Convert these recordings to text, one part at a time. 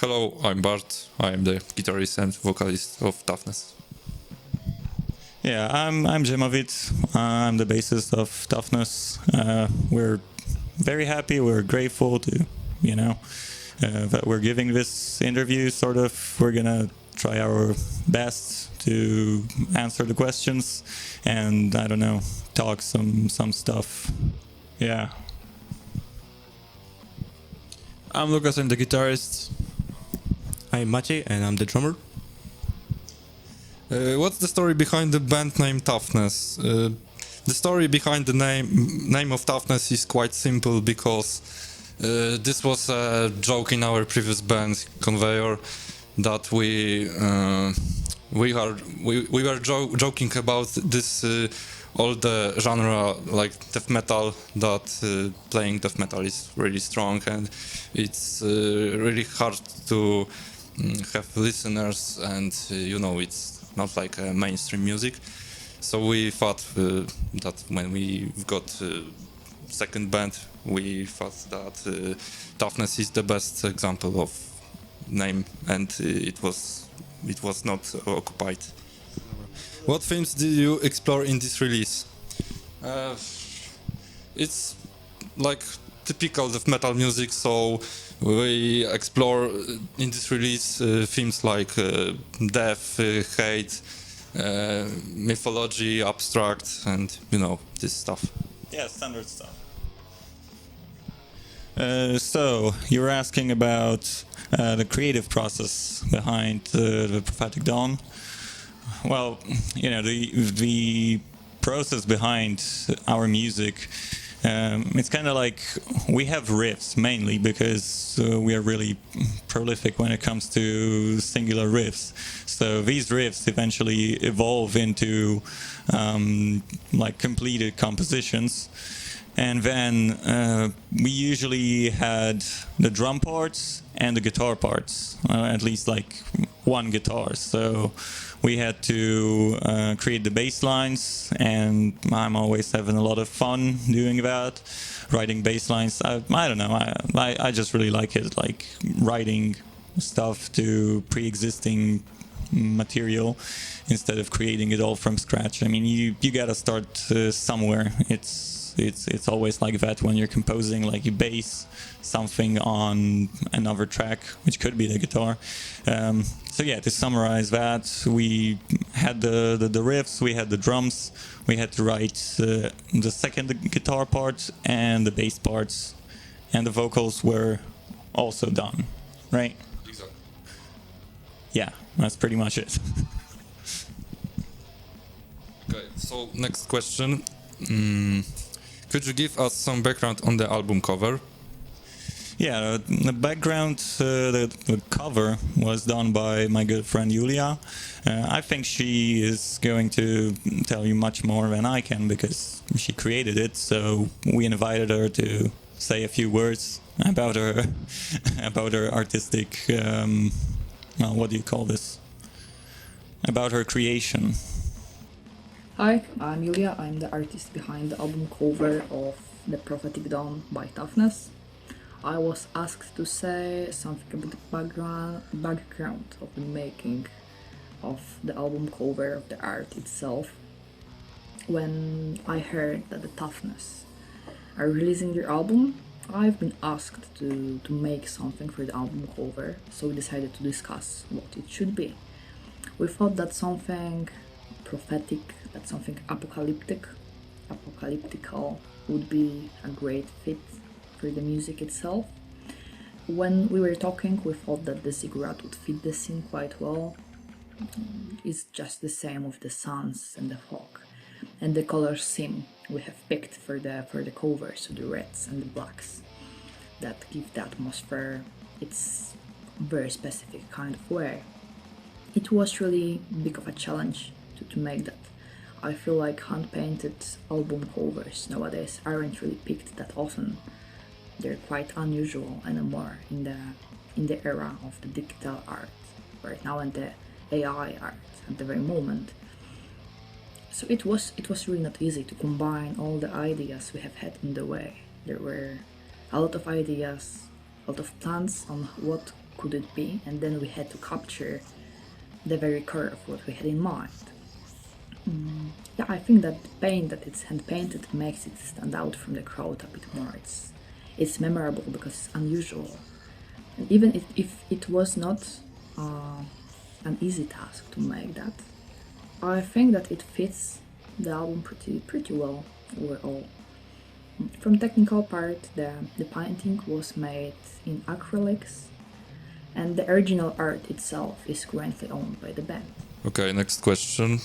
Hello, I'm Bart. I am the guitarist and vocalist of Toughness. Yeah, I'm Jemavit. I'm the bassist of Toughness. We're very happy. We're grateful to, that we're giving this interview. Sort of, we're gonna try our best to answer the questions, and I don't know, talk some stuff. Yeah. I'm Lucas, I'm the guitarist. I'm Maciej and I'm the drummer. What's the story behind the band name Toughness? The story behind the name of Toughness is quite simple because this was a joke in our previous band Conveyor that we were joking about this all the genre like death metal, that playing death metal is really strong and it's really hard to have listeners, and it's not like mainstream music. So we thought that when we got second band, we thought that Toughness is the best example of name, and it was not occupied. What themes did you explore in this release? It's like typical death metal music, so we explore in this release themes like death, hate, mythology, abstract, and this stuff. Yeah, standard stuff. So you were asking about the creative process behind the Prophetic Dawn. Well, the process behind our music, it's kind of like we have riffs mainly because we are really prolific when it comes to singular riffs. So these riffs eventually evolve into like completed compositions. And then we usually had the drum parts and the guitar parts, at least like one guitar. So we had to create the bass lines, and I'm always having a lot of fun doing that, writing bass lines. I don't know, I just really like it, like writing stuff to pre-existing material instead of creating it all from scratch. I mean, you gotta start somewhere. It's always like that when you're composing, like you base something on another track, which could be the guitar. So yeah, to summarize that, we had the riffs, we had the drums, we had to write the second guitar part and the bass parts, and the vocals were also done, right? Exactly. Yeah, that's pretty much it. Okay, so next question. Could you give us some background on the album cover? Yeah, the background, the cover was done by my good friend Julia. I think she is going to tell you much more than I can because she created it. So we invited her to say a few words about her about her artistic. Well, what do you call this? About her creation. Hi, I'm Julia. I'm the artist behind the album cover of The Prophetic Dawn by Toughness. I was asked to say something about the background of the making of the album cover, of the art itself. When I heard that the Toughness are releasing their album, I've been asked to make something for the album cover, so we decided to discuss what it should be. We thought that something prophetic, that something apocalyptical would be a great fit for the music itself. When we were talking, we thought that the ziggurat would fit the scene quite well. It's just the same with the suns and the fog, and the color scheme we have picked for the cover, so the reds and the blacks that give the atmosphere its very specific kind of way. It was really big of a challenge to make that. I feel like hand-painted album covers nowadays aren't really picked that often. They're quite unusual anymore in the era of the digital art right now and the AI art at the very moment. So it was really not easy to combine all the ideas we have had in the way. There were a lot of ideas, a lot of plans on what could it be, and then we had to capture the very core of what we had in mind. Yeah, I think that the paint that it's hand painted makes it stand out from the crowd a bit more. It's memorable because it's unusual, and even if it was not an easy task to make that, I think that it fits the album pretty well overall. From technical part, the painting was made in acrylics, and the original art itself is currently owned by the band. Okay, next question.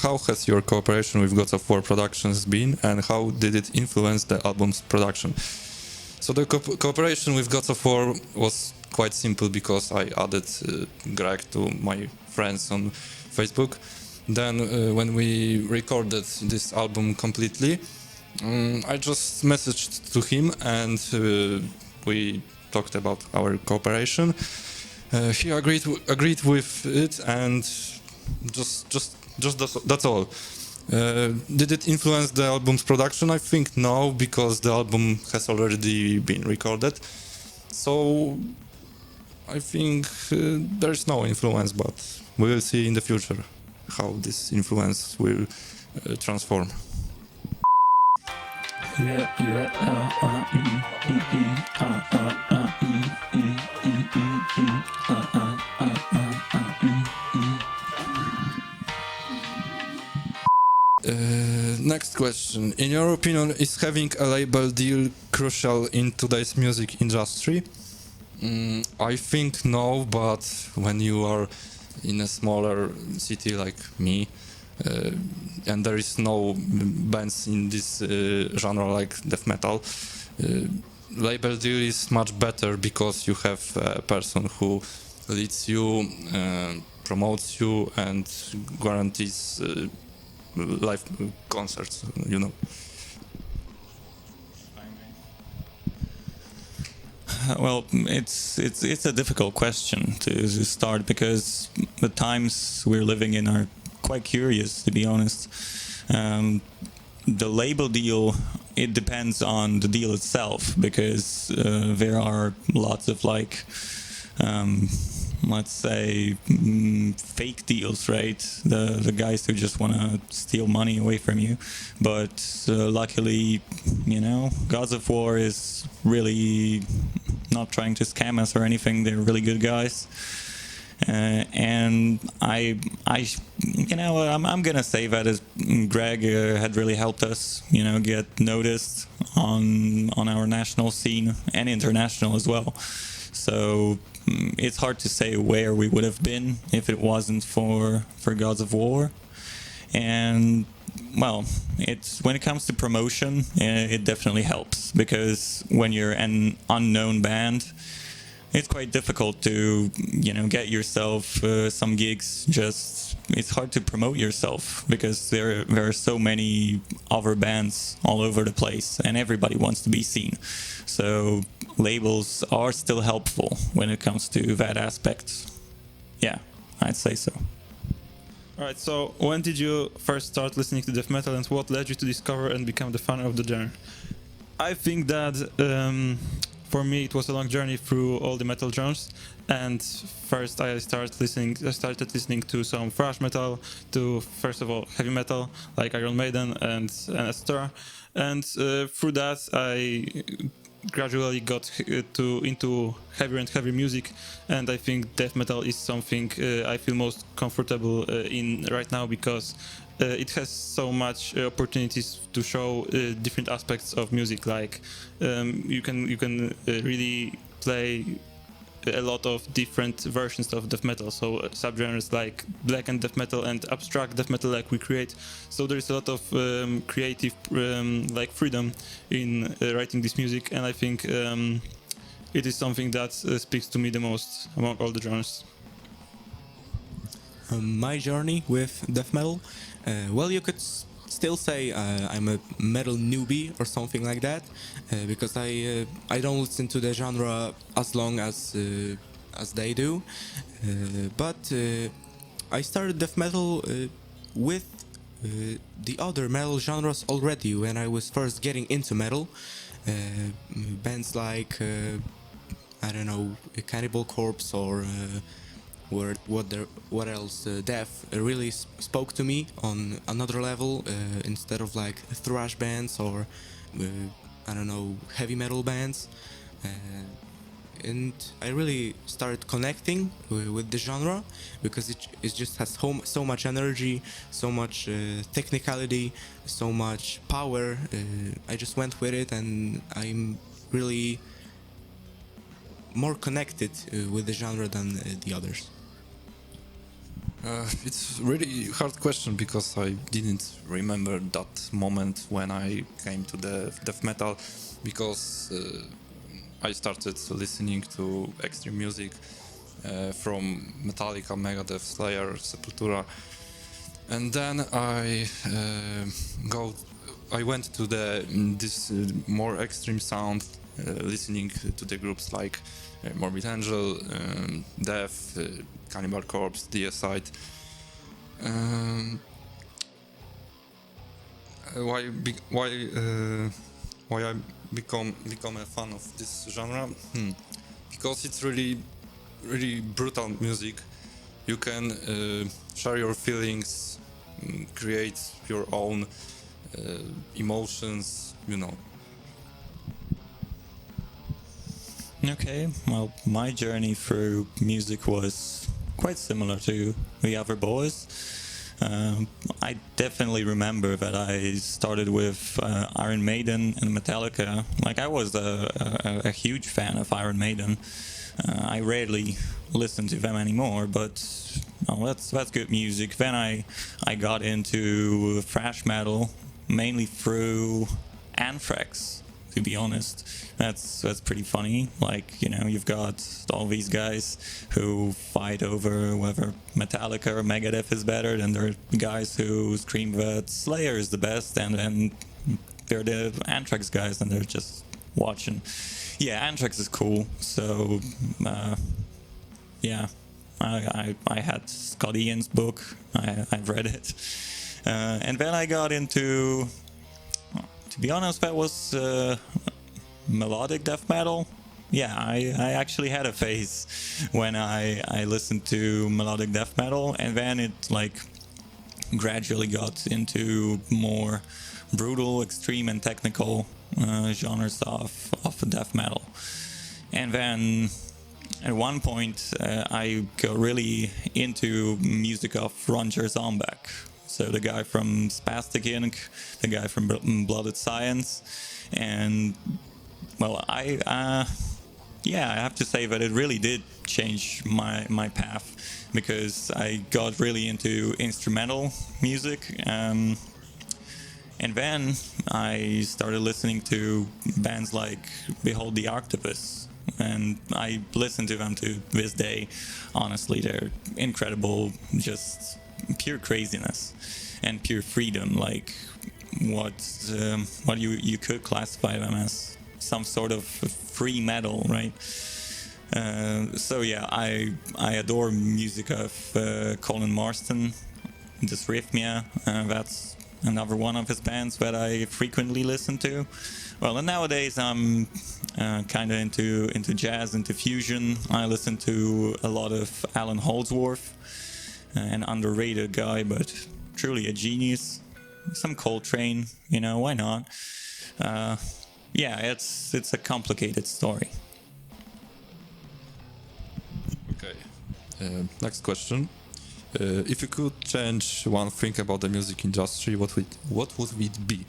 How has your cooperation with Gods of War Productions been, and how did it influence the album's production? So the cooperation with Gods of War was quite simple because I added Greg to my friends on Facebook. Then when we recorded this album completely, I just messaged to him and we talked about our cooperation. He agreed with it, and just that's all. Did it influence the album's production? I think no, because the album has already been recorded. So I think there's no influence, but we will see in the future how this influence will transform. Next question. In your opinion, is having a label deal crucial in today's music industry? I think no, but when you are in a smaller city like me, and there is no bands in this genre like death metal, label deal is much better because you have a person who leads you, promotes you, and guarantees live concerts, you know. Well, it's a difficult question to start because the times we're living in are quite curious, to be honest. The label deal, it depends on the deal itself, because there are lots of like let's say fake deals, right? The guys who just want to steal money away from you. But luckily, you know, Gods of War is really not trying to scam us or anything. They're really good guys. And I, you know, I'm gonna say that as Greg had really helped us, you know, get noticed on our national scene and international as well. So it's hard to say where we would have been if it wasn't for Gods of War. And well, it's when it comes to promotion, it definitely helps, because when you're an unknown band, it's quite difficult to, you know, get yourself some gigs. Just it's hard to promote yourself because there are so many other bands all over the place, and everybody wants to be seen. So labels are still helpful when it comes to that aspect. Yeah, I'd say so. Alright, so when did you first start listening to death metal, and what led you to discover and become the fan of the genre? I think that for me it was a long journey through all the metal genres, and first I started listening to some thrash metal, to first of all heavy metal like Iron Maiden and etc. And through that I gradually got into heavier and heavier music, and I think death metal is something I feel most comfortable in right now, because it has so much opportunities to show different aspects of music. Like you can really play a lot of different versions of death metal, so subgenres like black and death metal and abstract death metal like we create. So there is a lot of creative like freedom in writing this music, and I think it is something that speaks to me the most among all the genres. My journey with death metal, well, you could still say I'm a metal newbie or something like that, because I don't listen to the genre as long as they do, but I started death metal with the other metal genres already when I was first getting into metal. Bands like I don't know, Cannibal Corpse or what else? Death really spoke to me on another level instead of like thrash bands or I don't know, heavy metal bands. Uh, and I really started connecting with the genre because it just has so much energy, so much technicality, so much power. I just went with it, and I'm really more connected with the genre than the others. It's really hard question because I didn't remember that moment when I came to the death metal, because I started listening to extreme music from Metallica, Megadeth, Slayer, Sepultura, and then I went to this more extreme sound, listening to the groups like Morbid Angel, Death, Cannibal Corpse, Deicide. Um, why I become a fan of this genre? Because it's really brutal music. You can share your feelings, create your own emotions, you know. Okay, well, my journey through music was quite similar to the other boys. I definitely remember that I started with Iron Maiden and Metallica. Like, I was a huge fan of Iron Maiden. I rarely listen to them anymore, but that's good music. Then I got into thrash metal mainly through Anthrax, to be honest. That's pretty funny. Like, you know, you've got all these guys who fight over whether Metallica or Megadeth is better, and there are guys who scream that Slayer is the best, and then they're the Anthrax guys and they're just watching. Yeah, Anthrax is cool. So yeah, I had Scott Ian's book. I've read it, and then I got into, to be honest, that was melodic death metal. Yeah, I actually had a phase when I listened to melodic death metal, and then it like gradually got into more brutal, extreme, and technical genres of death metal. And then at one point I got really into music of Roger Zombek. So the guy from Spastic Inc., the guy from Blooded Science, and well, I have to say that it really did change my path, because I got really into instrumental music, and then I started listening to bands like Behold the Octopus, and I listen to them to this day. Honestly, they're incredible, just pure craziness and pure freedom, like what you could classify them as some sort of free metal, right? So yeah, I adore music of Colin Marston, Dysrhythmia. That's another one of his bands that I frequently listen to. Well, and nowadays I'm kind of into jazz, into fusion. I listen to a lot of Alan Holdsworth, an underrated guy, but truly a genius. Some Coltrane, you know, why not? Yeah, it's a complicated story. Okay. Next question. If you could change one thing about the music industry, what would it be?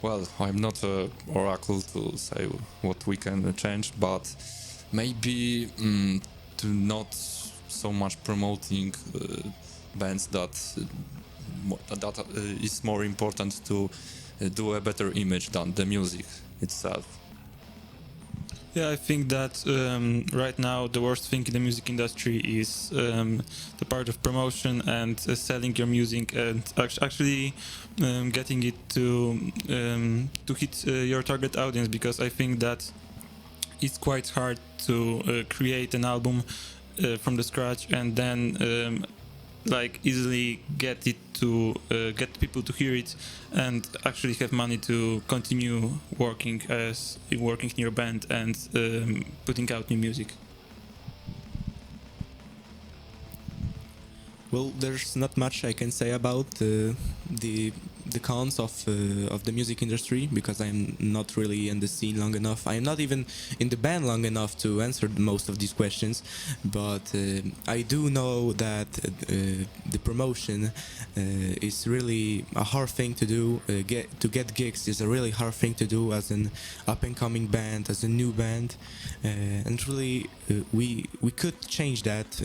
Well, I'm not an oracle to say what we can change, but maybe to not so much promoting bands that is more important to do a better image than the music itself. Yeah, I think that right now the worst thing in the music industry is the part of promotion and selling your music, and actually getting it to hit your target audience, because I think that it's quite hard to create an album from the scratch and then like easily get it to get people to hear it and actually have money to continue working in your band and putting out new music? Well, there's not much I can say about the cons of the music industry because I'm not really in the scene long enough. I'm not even in the band long enough to answer most of these questions. But I do know that the promotion is really a hard thing to do. Get gigs is a really hard thing to do as an up and coming band, as a new band, and really we could change that.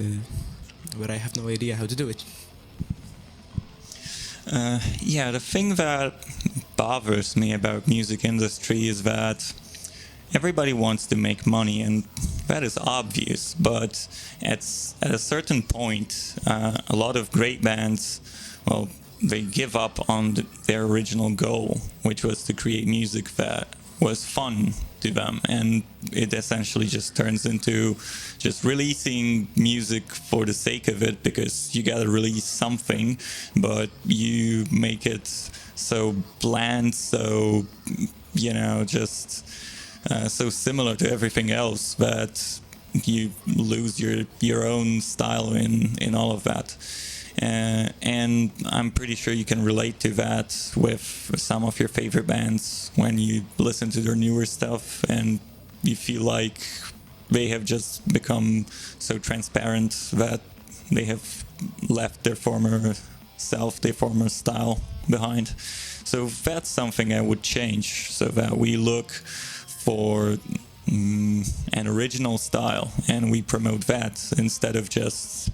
But I have no idea how to do it. Yeah, the thing that bothers me about music industry is that everybody wants to make money, and that is obvious. But at a certain point, a lot of great bands, well, they give up on their original goal, which was to create music that was fun to them, and it essentially just turns into just releasing music for the sake of it because you gotta release something, but you make it so bland, so just so similar to everything else that you lose your own style in all of that. And I'm pretty sure you can relate to that with some of your favorite bands when you listen to their newer stuff and you feel like they have just become so transparent that they have left their former self, their former style behind. So that's something I would change so that we look for an original style and we promote that instead of just,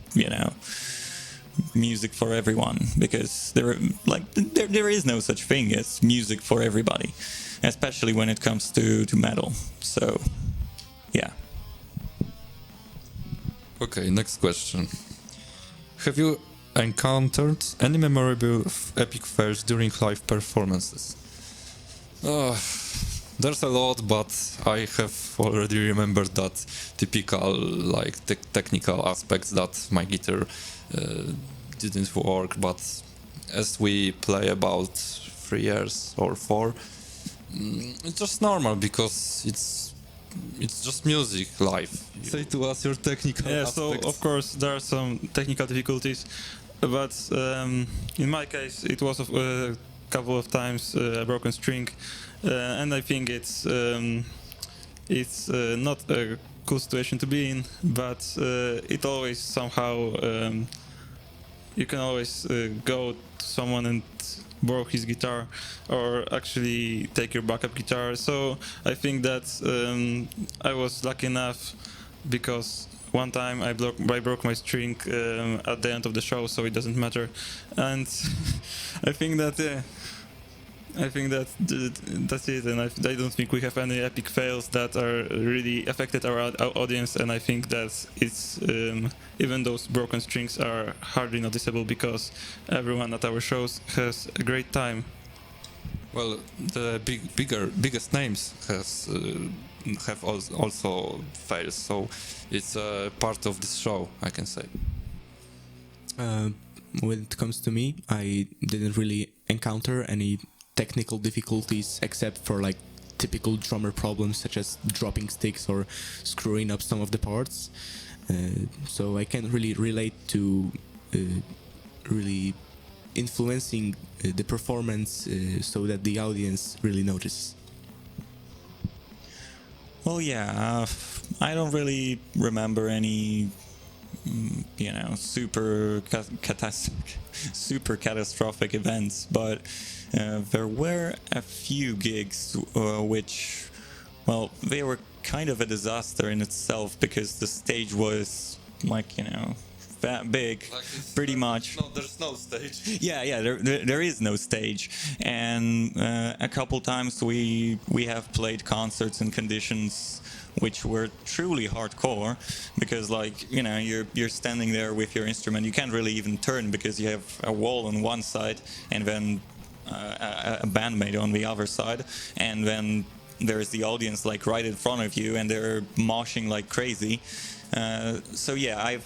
music for everyone, because there is no such thing as music for everybody, especially when it comes to metal. So yeah. Okay, next question. Have you encountered any memorable epic fails during live performances? There's a lot, but I have already remembered that typical technical aspects that my guitar didn't work, but as we play about 3 years or 4, it's just normal because it's just music live. Say to us your technical aspects. So of course there are some technical difficulties, but in my case it was a couple of times a broken string, and I think it's not a cool situation to be in, but it always somehow you can always go to someone and borrow his guitar or actually take your backup guitar. So I think that I was lucky enough because one time I broke my string at the end of the show, so it doesn't matter. And I think that that's it, and I don't think we have any epic fails that are really affected our audience, and I think that it's even those broken strings are hardly noticeable because everyone at our shows has a great time. Well, the biggest names have also fails, so it's a part of this show, I can say. When it comes to me, I didn't really encounter any technical difficulties except for typical drummer problems such as dropping sticks or screwing up some of the parts. So I can't really relate to really influencing the performance so that the audience really notices. Well, yeah, I don't really remember any, super catastrophic events, but there were a few gigs which, well, they were kind of a disaster in itself because the stage was that big, pretty much. No, there's no stage. Yeah, there is no stage, and a couple times we have played concerts in conditions which were truly hardcore because you're standing there with your instrument, you can't really even turn because you have a wall on one side and then a bandmate on the other side, and then there's the audience like right in front of you and they're moshing like crazy. So yeah,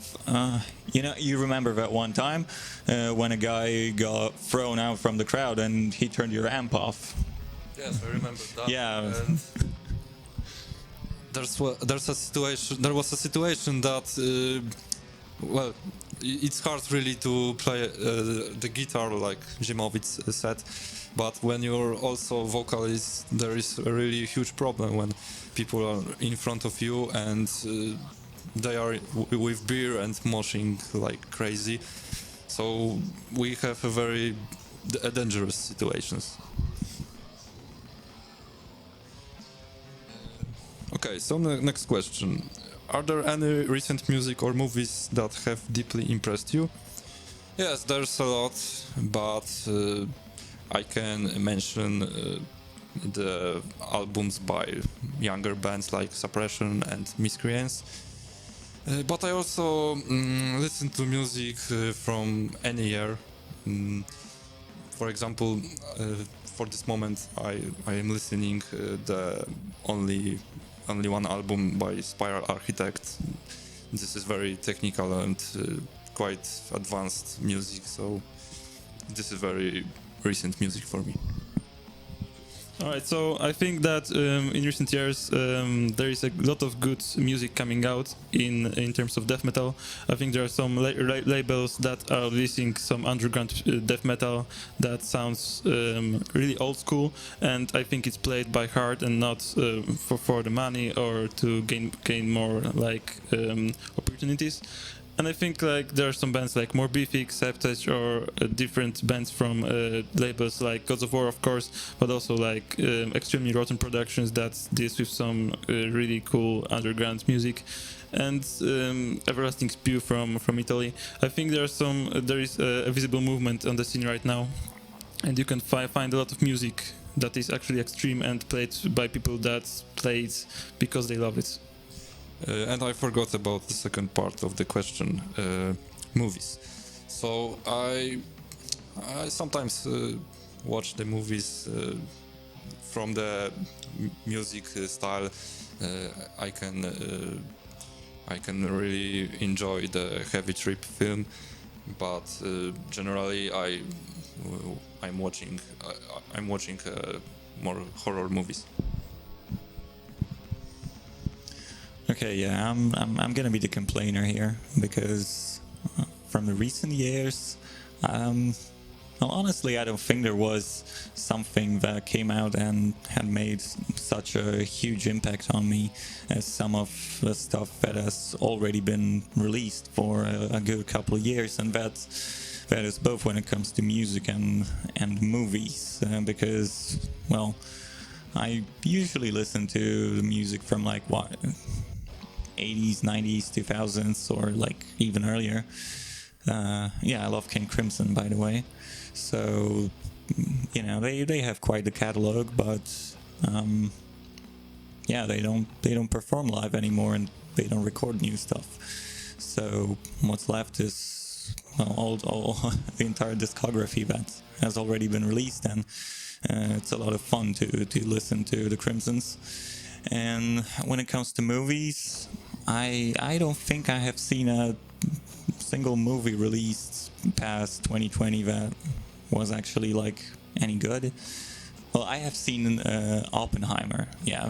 you remember that one time when a guy got thrown out from the crowd and he turned your amp off. Yes, I remember that. Yeah. And there was a situation that, well, it's hard really to play the guitar like Zimowicz said, but when you're also vocalist, there is a really huge problem when people are in front of you and they are with beer and moshing like crazy. So we have a very dangerous situations. Okay, so next question. Are there any recent music or movies that have deeply impressed you? Yes, there's a lot, but I can mention the albums by younger bands like Suppression and Miscreants. But I also listen to music from any year. For example, for this moment, I am listening the only one album by Spiral Architect. This is very technical and quite advanced music, so this is very recent music for me. All right, so I think that in recent years there is a lot of good music coming out in terms of death metal. I think there are some labels that are releasing some underground death metal that sounds really old school, and I think it's played by heart and not for the money or to gain more like opportunities. And I think like there are some bands like Morbific, Septage, or different bands from labels like Gods of War, of course, but also like Extremely Rotten Productions that deals with some really cool underground music, and Everlasting Spew from Italy. I think there is a visible movement on the scene right now, and you can find a lot of music that is actually extreme and played by people that play it because they love it. And I forgot about the second part of the question, movies. So I sometimes watch the movies from the music style. I can really enjoy the Heavy Trip film, but generally I'm watching more horror movies. Okay, yeah, I'm gonna be the complainer here because from the recent years, well, honestly, I don't think there was something that came out and had made such a huge impact on me as some of the stuff that has already been released for a good couple of years, and that is both when it comes to music and movies, because, well, I usually listen to the music from like what 80s, 90s, 2000s, or like even earlier. Yeah, I love King Crimson, by the way. So, you know, they have quite the catalog, but yeah, they don't perform live anymore, and they don't record new stuff. So what's left is all the entire discography that has already been released, and it's a lot of fun to listen to the Crimsons. And when it comes to movies, I don't think I have seen a single movie released past 2020 that was actually like any good. Well, I have seen Oppenheimer. Yeah,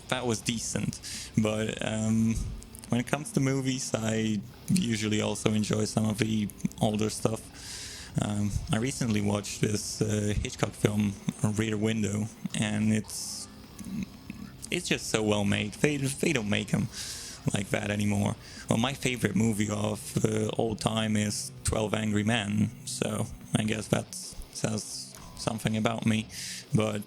that was decent. But when it comes to movies, I usually also enjoy some of the older stuff. I recently watched this Hitchcock film, Rear Window, and it's just so well made. They don't make them like that anymore. Well, my favorite movie of all time is 12 Angry Men, so I guess that says something about me. But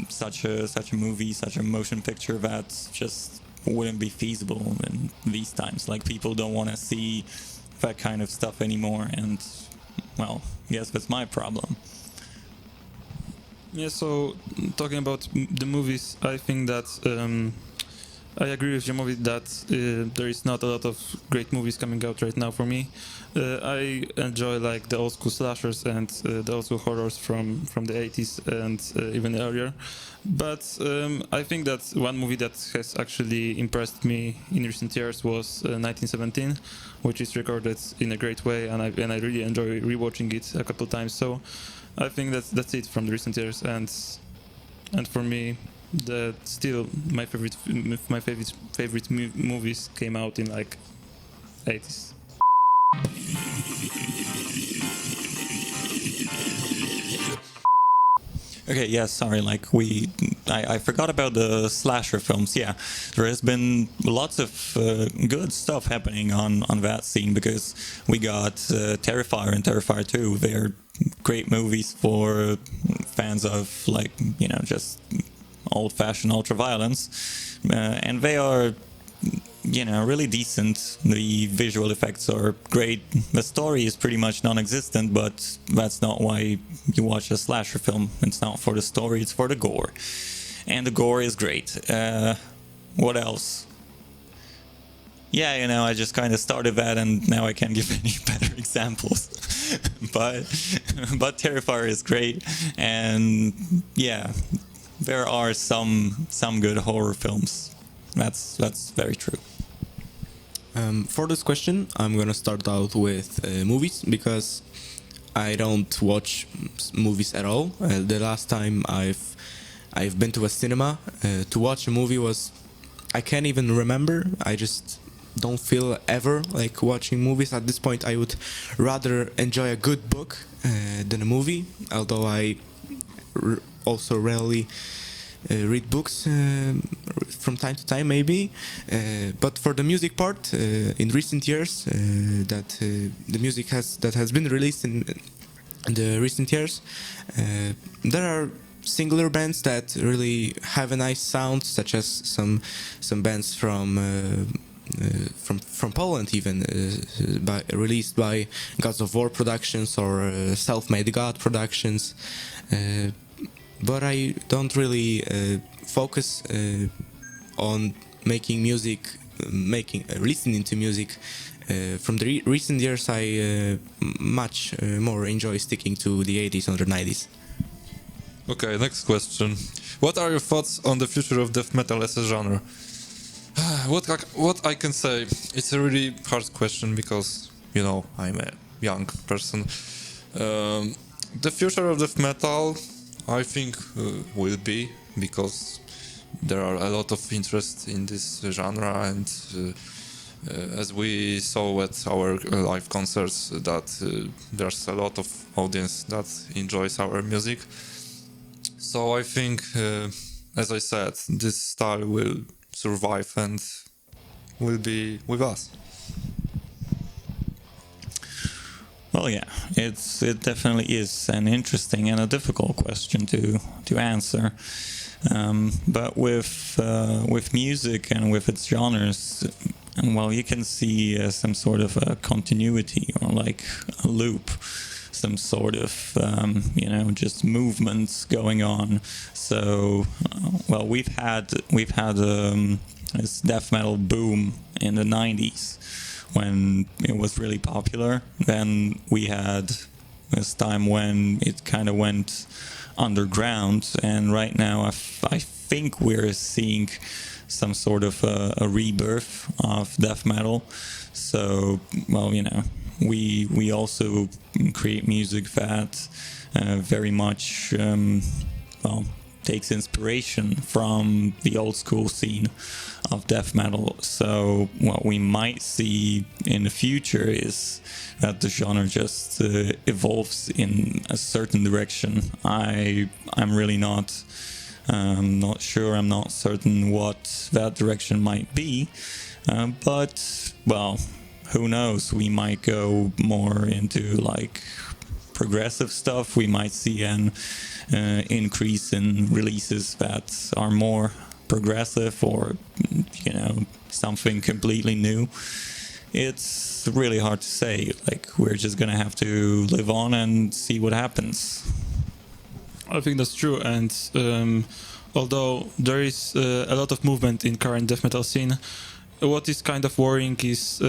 such a movie, such a motion picture, that just wouldn't be feasible in these times. Like, people don't want to see that kind of stuff anymore, and well, I guess that's my problem. Yeah, so talking about the movies, I think that I agree with Jamovi that there is not a lot of great movies coming out right now for me. I enjoy like the old school slashers and the old school horrors from the 80s and even earlier. But I think that one movie that has actually impressed me in recent years was 1917, which is recorded in a great way, and I really enjoy rewatching it a couple times. So I think that's it from the recent years, and for me, the still my favorite movies came out in like 80s. Okay, yeah, sorry, like I forgot about the slasher films. Yeah, there has been lots of good stuff happening on that scene, because we got Terrifier and Terrifier 2. They're great movies for fans of, like, you know, just old-fashioned ultra-violence, and they are, you know, really decent. The visual effects are great. The story is pretty much non-existent, but that's not why you watch a slasher film. It's not for the story, it's for the gore. And the gore is great. What else? Yeah, you know, I just kind of started that, and now I can't give any better examples. but Terrifier is great, and yeah, there are some good horror films. That's very true. For this question, I'm gonna start out with movies, because I don't watch movies at all. The last time I've been to a cinema to watch a movie was, I can't even remember. I just don't feel ever like watching movies. At this point, I would rather enjoy a good book than a movie, although I also rarely read books from time to time, maybe. But for the music part, in recent years, the music that has been released in the recent years, there are singular bands that really have a nice sound, such as some bands from Poland, even released by Gods of War Productions or Self-Made God Productions. But I don't really focus on making music, listening to music. From the recent years, I much more enjoy sticking to the 80s and the 90s. Okay, next question. What are your thoughts on the future of death metal as a genre? What I can say, it's a really hard question, because, you know, I'm a young person. The future of death metal, I think, will be, because there are a lot of interest in this genre, and as we saw at our live concerts, that there's a lot of audience that enjoys our music. So I think, as I said, this style will survive and will be with us. Well, yeah, it definitely is an interesting and a difficult question to answer. But with music and with its genres, well, you can see some sort of a continuity, or like a loop, some sort of you know, just movements going on. So, well, we've had this death metal boom in the 90s, when it was really popular. Then we had this time when it kind of went underground, and right now I think we're seeing some sort of a rebirth of death metal. So, well, you know, we also create music that very much well, takes inspiration from the old school scene of death metal. So what we might see in the future is that the genre just evolves in a certain direction. I'm really not sure, I'm not certain what that direction might be, but, well, who knows, we might go more into like progressive stuff. We might see an increase in releases that are more progressive, or, you know, something completely new. It's really hard to say. Like, we're just gonna have to live on and see what happens. I think that's true, and although there is a lot of movement in current death metal scene, what is kind of worrying is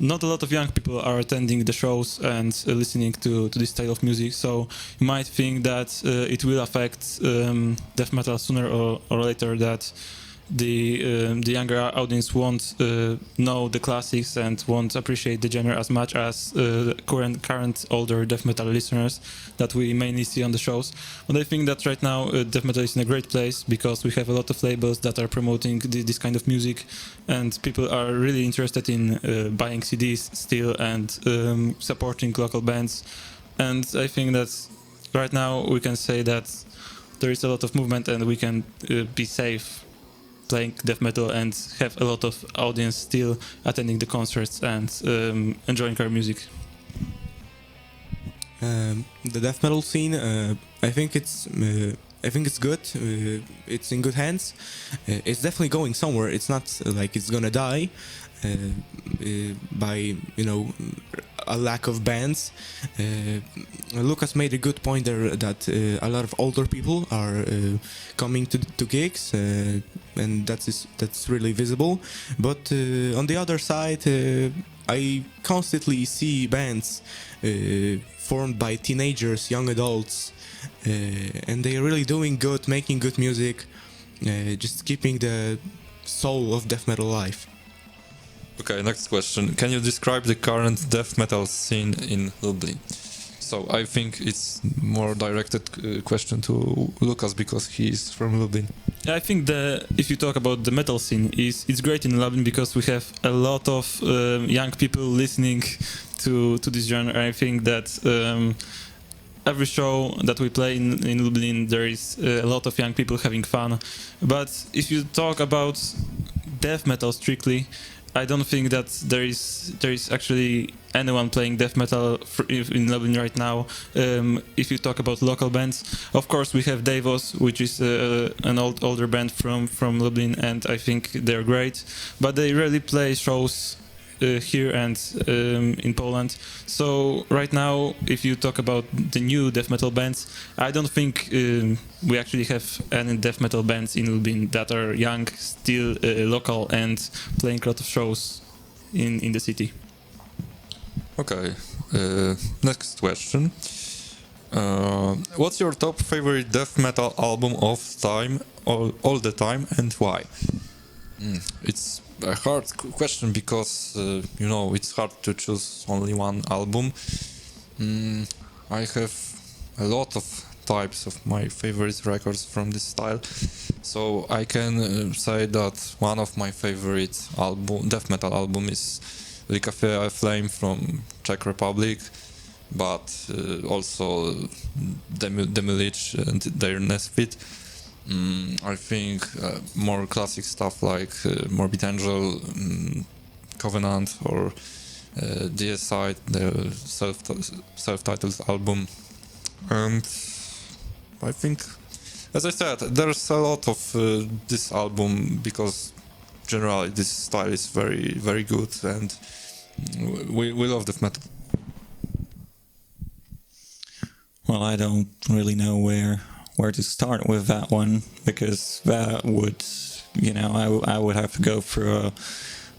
not a lot of young people are attending the shows and listening to this style of music, so you might think that it will affect death metal sooner or later, that the younger audience won't know the classics and won't appreciate the genre as much as current older death metal listeners that we mainly see on the shows. But I think that right now death metal is in a great place because we have a lot of labels that are promoting this kind of music, and people are really interested in buying CDs still and supporting local bands. And I think that right now we can say that there is a lot of movement and we can be safe playing death metal and have a lot of audience still attending the concerts and enjoying our music. The death metal scene, I think it's good. It's in good hands. It's definitely going somewhere. It's not like it's gonna die by a lack of bands. Lucas made a good point there that a lot of older people are coming to gigs, and that's really visible. But on the other side, I constantly see bands formed by teenagers, young adults, and they are really doing good, making good music, just keeping the soul of death metal alive. Okay, next question. Can you describe the current death metal scene in Lublin? So I think it's more directed question to Lucas because he's from Lublin. I think if you talk about the metal scene, it's great in Lublin because we have a lot of young people listening to this genre. I think that every show that we play in Lublin, there is a lot of young people having fun. But if you talk about death metal strictly, I don't think that there is actually anyone playing death metal in Lublin right now. If you talk about local bands, of course we have Davos, which is an older band from Lublin, and I think they're great. But they rarely play shows here and in Poland. So right now, if you talk about the new death metal bands, I don't think we actually have any death metal bands in Lublin that are young, still local, and playing a lot of shows in the city. Okay, next question. What's your top favorite death metal album of time, all the time, and why? It's a hard question because it's hard to choose only one album. I have a lot of types of my favorite records from this style, so I can say that one of my favorite death metal album is Lyrical Flame from Czech Republic, but also Demilich and their Nesfit. I think more classic stuff like Morbid Angel, Covenant, or DSI, the self-titled album. And I think, as I said, there's a lot of this album because generally this style is very, very good, and we love death metal. Well, I don't really know where to start with that one, because that would, I would have to go through a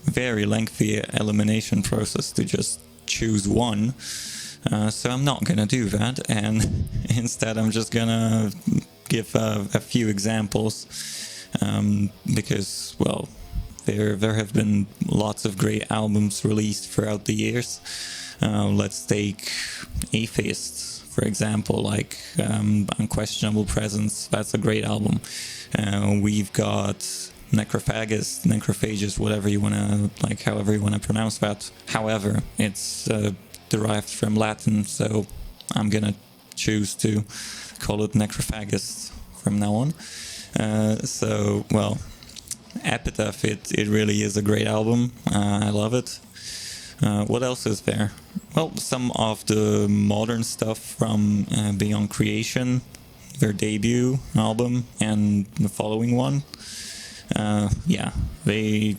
very lengthy elimination process to just choose one. So I'm not gonna do that, and instead I'm just gonna give a few examples, because, well, there have been lots of great albums released throughout the years. Let's take Atheists, for example, like Unquestionable Presence. That's a great album. We've got Necrophagus, whatever you wanna, like, however you wanna pronounce that. However, it's derived from Latin, so I'm gonna choose to call it Necrophagus from now on. So, well, Epitaph, it really is a great album. I love it. What else is there? Well, some of the modern stuff from Beyond Creation, their debut album, and the following one. Yeah, they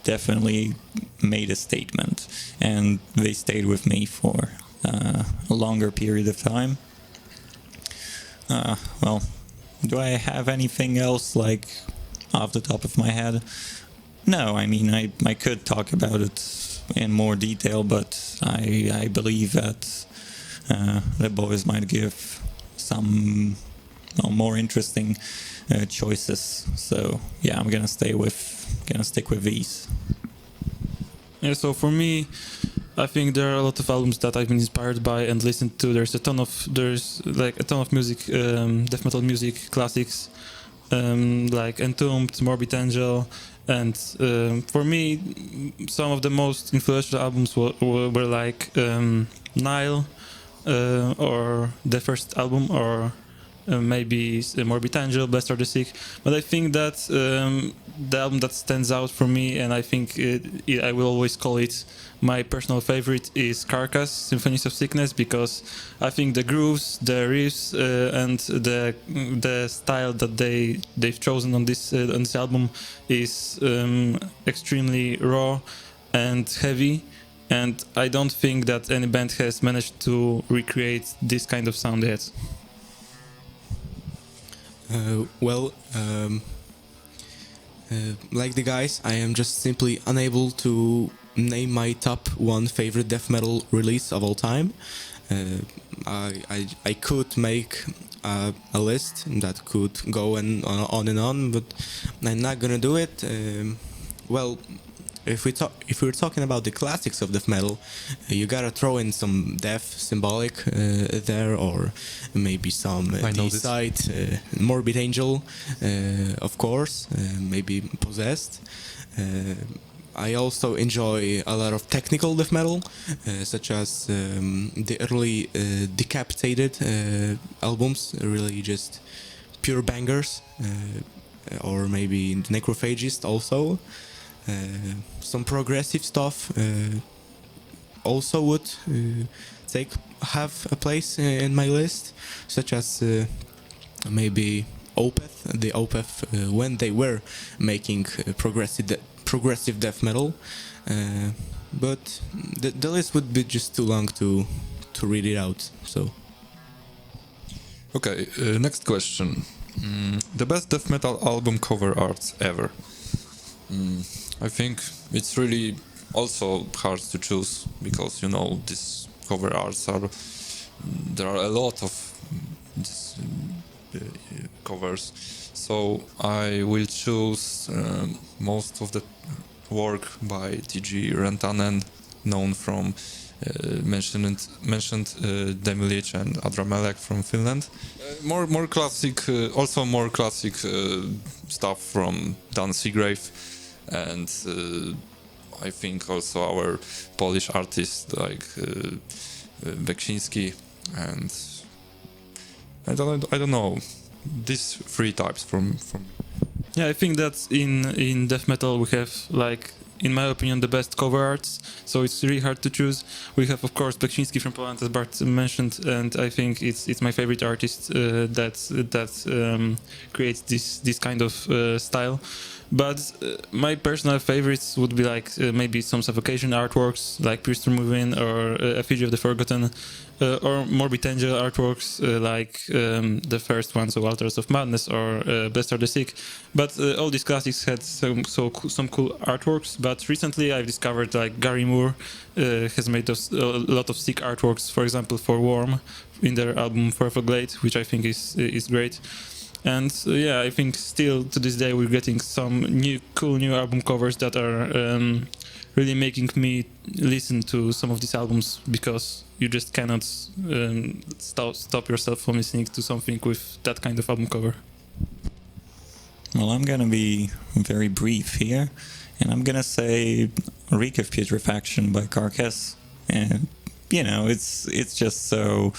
definitely made a statement, and they stayed with me for a longer period of time. Well, Do I have anything else like off the top of my head? No, I mean I could talk about it in more detail, but I believe that the boys might give some more interesting choices. So yeah, I'm gonna stick with these. Yeah, so for me, I think there are a lot of albums that I've been inspired by and listened to. There's a ton of music, death metal music classics, like Entombed, Morbid Angel, and for me, some of the most influential albums were like Nile, or the first album, or maybe Morbid Angel, Blessed Are the Sick. But I think that the album that stands out for me, and I think I will always call it my personal favorite, is Carcass, Symphonies of Sickness, because I think the grooves, the riffs, and the style that they've chosen on this album is extremely raw and heavy. And I don't think that any band has managed to recreate this kind of sound yet. Like the guys, I am just simply unable to name my top one favorite death metal release of all time. I could make a list that could go and on, but I'm not gonna do it. If we're talking about the classics of death metal, you gotta throw in some death symbolic there, or maybe some D-side, Morbid Angel, of course, maybe Possessed. I also enjoy a lot of technical death metal, such as the early Decapitated albums, really just pure bangers, or maybe the Necrophagist also. Some progressive stuff also would have a place in my list, such as maybe Opeth, the Opeth when they were making progressive death metal, but the list would be just too long to read it out. So Okay, next question. The best death metal album cover art ever. I think it's really also hard to choose, because these cover arts there are a lot of these covers, so I will choose most of the work by TG Rantanen, known from mentioned Demilich and Adramelech from Finland. More classic, also more classic stuff from Dan Seagrave, and I think also our Polish artists like Beksiński, and I don't know, these three types from. Yeah, I think that in death metal we have, like, in my opinion, the best cover arts, so it's really hard to choose. We have, of course, Beksiński from Poland, as Bart mentioned, and I think it's my favorite artist that creates this kind of style. But my personal favorites would be like maybe some Suffocation artworks, like Priest Moving or Effigy of the Forgotten, or Morbid Angel artworks, like the first one, so Altars of Madness or Blessed Are the Sick. But all these classics had some cool artworks. But recently I've discovered like Gary Moore has made a lot of sick artworks, for example for Worm in their album Forever Glade, which I think is great. And yeah, I think still to this day we're getting some cool new album covers that are really making me listen to some of these albums, because you just cannot stop yourself from listening to something with that kind of album cover. Well, I'm gonna be very brief here, and I'm gonna say Reek of Putrefaction by Carcass. And it's just so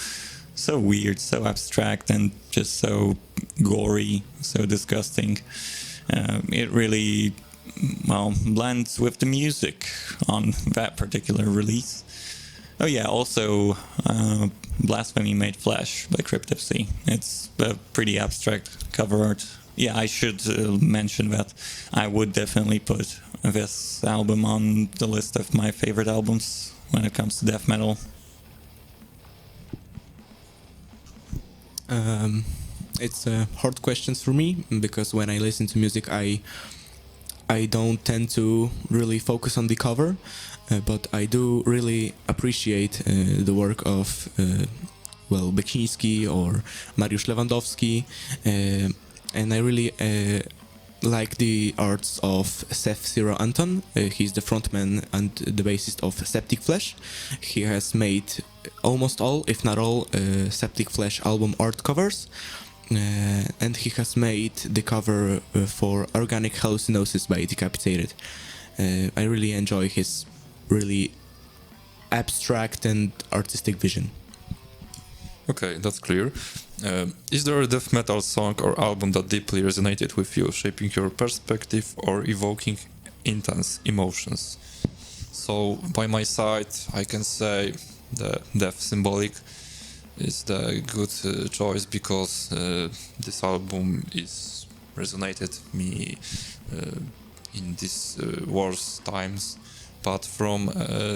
weird, so abstract, and just so gory, so disgusting. It really, blends with the music on that particular release. Oh yeah, also Blasphemy Made Flesh by Cryptopsy. It's a pretty abstract cover art. Yeah, I should mention that I would definitely put this album on the list of my favorite albums when it comes to death metal. It's hard questions for me because when I listen to music, I don't tend to really focus on the cover, but I do really appreciate the work of Beksiński or Mariusz Lewandowski, and I really like the arts of Seth Zero Anton. He's the frontman and the bassist of Septic Flesh. He has made almost all, if not all, Septic Flesh album art covers. And he has made the cover for Organic Hallucinosis by Decapitated. I really enjoy his really abstract and artistic vision. Okay, that's clear. Is there a death metal song or album that deeply resonated with you, shaping your perspective or evoking intense emotions? So, by my side, I can say the Death Symbolic is the good choice because this album is resonated me in these worst times. But from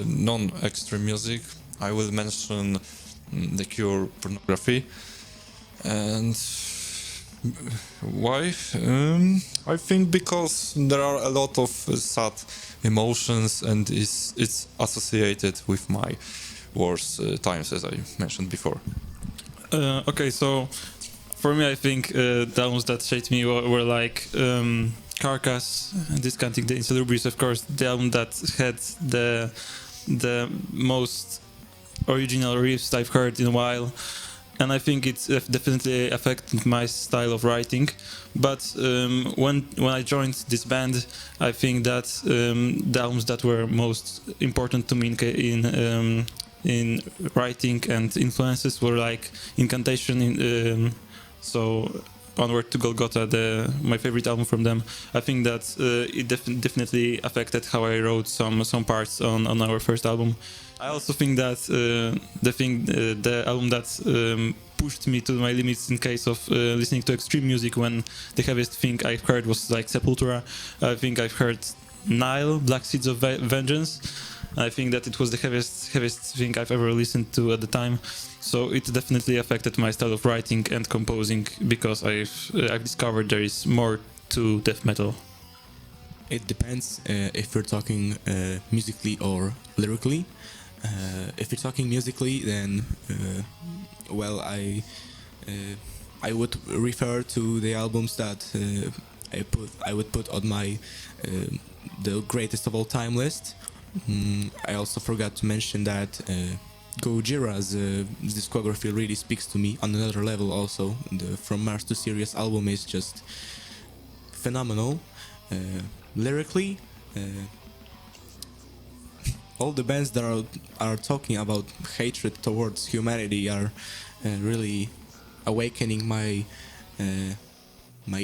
non-extreme music, I will mention The Cure, Pornography. And why? I think because there are a lot of sad emotions and it's associated with my worst times, as I mentioned before. Okay, so for me, I think the albums that shaped me were like Carcass, Discounting the Insalubrious, of course, the album that had the most original riffs I've heard in a while, and I think it's definitely affected my style of writing. But when I joined this band, I think that the albums that were most important to me in writing and influences were like Incantation, so Onward to Golgotha, my favorite album from them. I think that it definitely affected how I wrote some parts on our first album. I also think that the album that pushed me to my limits in case of listening to extreme music, when the heaviest thing I heard was like Sepultura. I think I've heard Nile, Black Seeds of Vengeance. I think that it was the heaviest thing I've ever listened to at the time. So it definitely affected my style of writing and composing because I've discovered there is more to death metal. It depends if we're talking musically or lyrically. If you're talking musically, then I would refer to the albums that I would put on my the greatest of all time list. I also forgot to mention that Gojira's discography really speaks to me on another level. Also, the From Mars to Sirius album is just phenomenal. Lyrically, all the bands that are talking about hatred towards humanity are really awakening my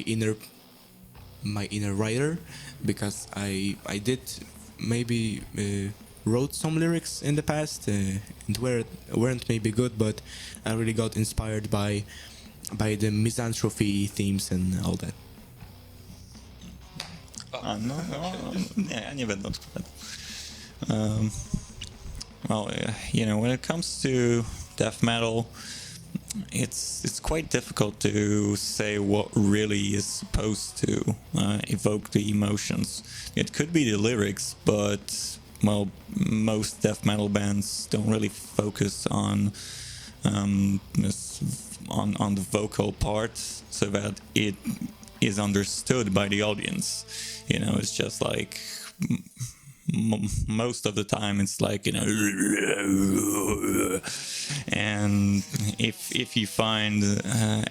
inner writer, because I did maybe wrote some lyrics in the past and weren't maybe good, but I really got inspired by the misanthropy themes and all that. Nie będę odpowiadał. Well, when it comes to death metal, it's quite difficult to say what really is supposed to evoke the emotions. It could be the lyrics, but most death metal bands don't really focus on on the vocal part so that it is understood by the audience. It's just like most of the time it's like, and if you find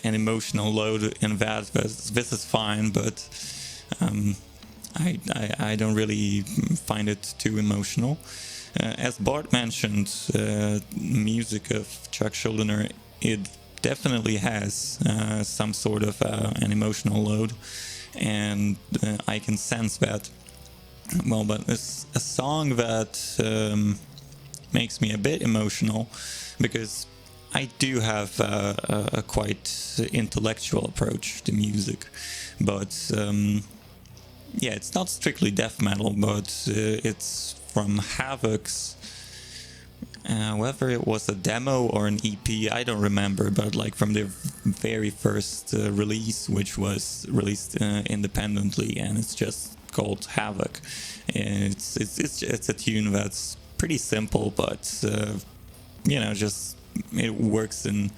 an emotional load in that, this is fine, but I don't really find it too emotional. As Bart mentioned, music of Chuck Schuldiner, it definitely has some sort of an emotional load, and I can sense that. Well, but it's a song that makes me a bit emotional, because I do have a quite intellectual approach to music, but it's not strictly death metal, but it's from Havoc's Whether it was a demo or an EP, I don't remember, but like from their very first release, which was released independently, and it's just called Havoc. It's a tune that's pretty simple, but just it works in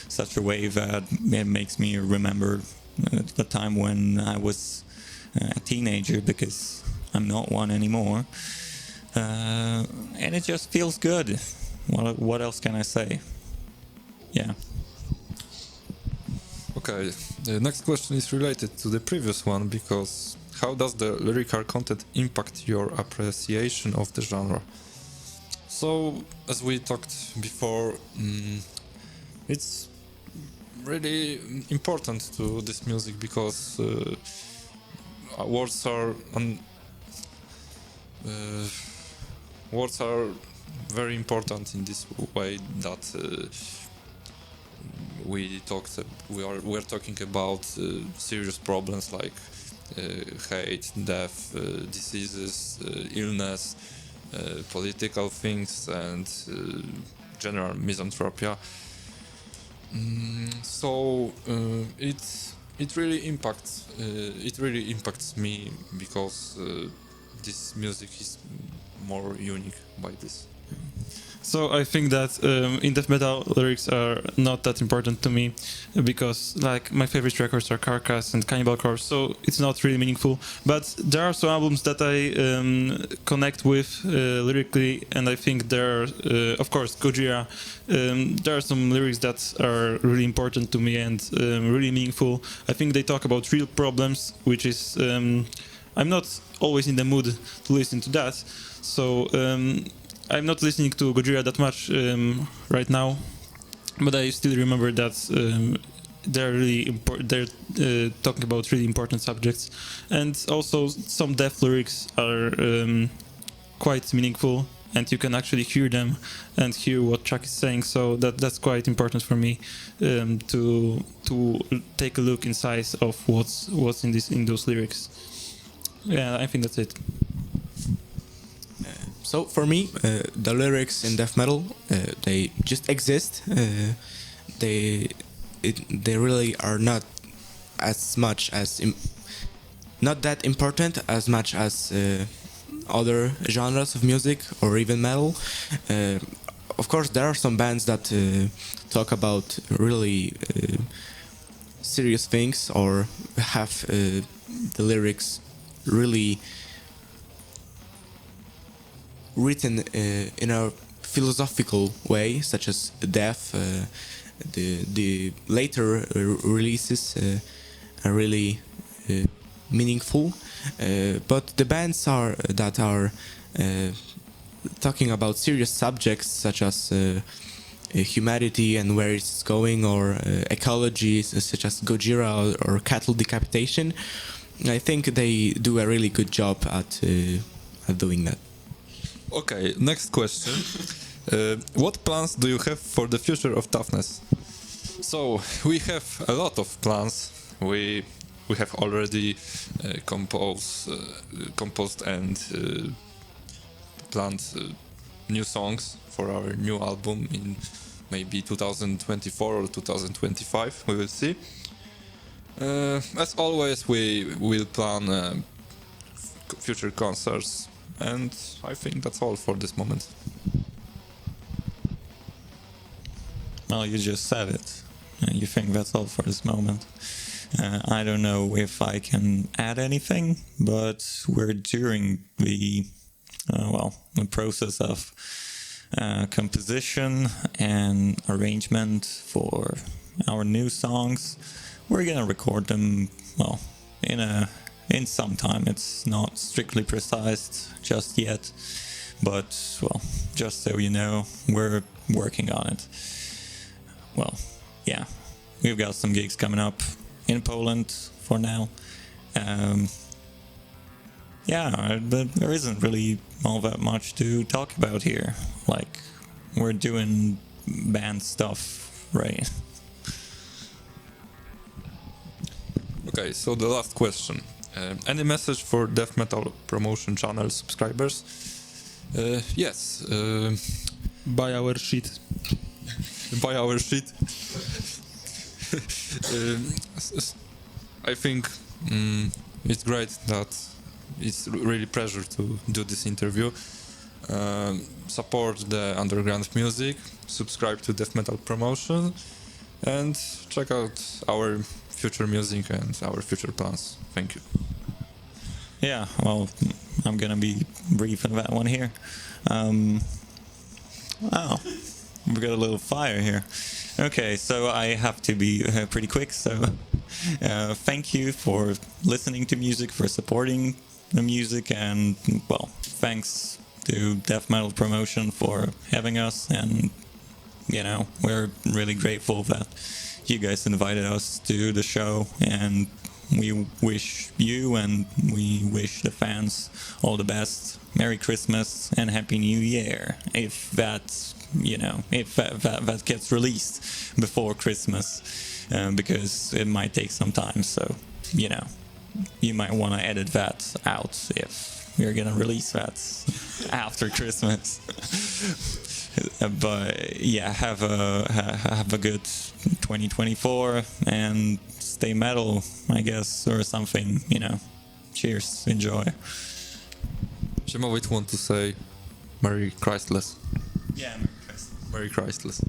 such a way that it makes me remember the time when I was a teenager, because I'm not one anymore. And it just feels good. What else can I say? Yeah. Okay, the next question is related to the previous one, because how does the lyrical content impact your appreciation of the genre? So, as we talked before, it's really important to this music, because words are very important in this way that we're talking about serious problems like hate, death, diseases, illness, political things, and general misanthropy. So it really impacts me, because this music is more unique by this. So I think that in death metal lyrics are not that important to me, because like my favorite records are Carcass and Cannibal Corpse, so it's not really meaningful. But there are some albums that I connect with lyrically, and I think there are, of course, Gojira. There are some lyrics that are really important to me and really meaningful. I think they talk about real problems, which is I'm not always in the mood to listen to that, so. I'm not listening to Gojira that much right now, but I still remember that they're really they're talking about really important subjects, and also some death lyrics are quite meaningful, and you can actually hear them and hear what Chuck is saying. So that's quite important for me to take a look inside of what's in those lyrics. Yeah, I think that's it. So for me, the lyrics in death metal, they just exist. They really are not as much as not that important as much as other genres of music or even metal. Of course, there are some bands that talk about really serious things or have the lyrics really written in a philosophical way, such as Death. The later releases are really meaningful, but the bands that are talking about serious subjects such as humanity and where it's going, or ecology, such as Gojira or cattle decapitation, I think they do a really good job at doing that. Okay, next question. What plans do you have for the future of Toughness? So we have a lot of plans. We have already composed and planned new songs for our new album in maybe 2024 or 2025. We will see. As always, we will plan future concerts. And I think that's all for this moment. Well, you just said it. You think that's all for this moment. I don't know if I can add anything, but we're during the process of composition and arrangement for our new songs. We're gonna record them, in some time. It's not strictly precise just yet, but, just so you know, we're working on it. Well, yeah, we've got some gigs coming up in Poland for now. But there isn't really all that much to talk about here. Like, we're doing band stuff, right? Okay, so the last question. Any message for death metal promotion channel subscribers? Yes. Buy our shit. Buy our shit. I think it's great that it's really pleasure to do this interview. Support the underground music, subscribe to Death Metal Promotion, and check out our future music and our future plans. Thank you. Yeah, well, I'm gonna be brief on that one here. Oh, we got a little fire here. Okay, so I have to be pretty quick. So, thank you for listening to music, for supporting the music, and well, thanks to Death Metal Promotion for having us. And you know, we're really grateful that you guys invited us to the show, and we wish you and we wish the fans all the best. Merry Christmas and Happy New Year, if that, you know, if that gets released before Christmas, because it might take some time. So, you know, you might want to edit that out if you're gonna release that after Christmas. But yeah, have a good 2024 and stay metal, I guess, or something, you know. Cheers, enjoy. Ziemowit want to say Merry Christless. Yeah, Merry Christmas. Merry Christless.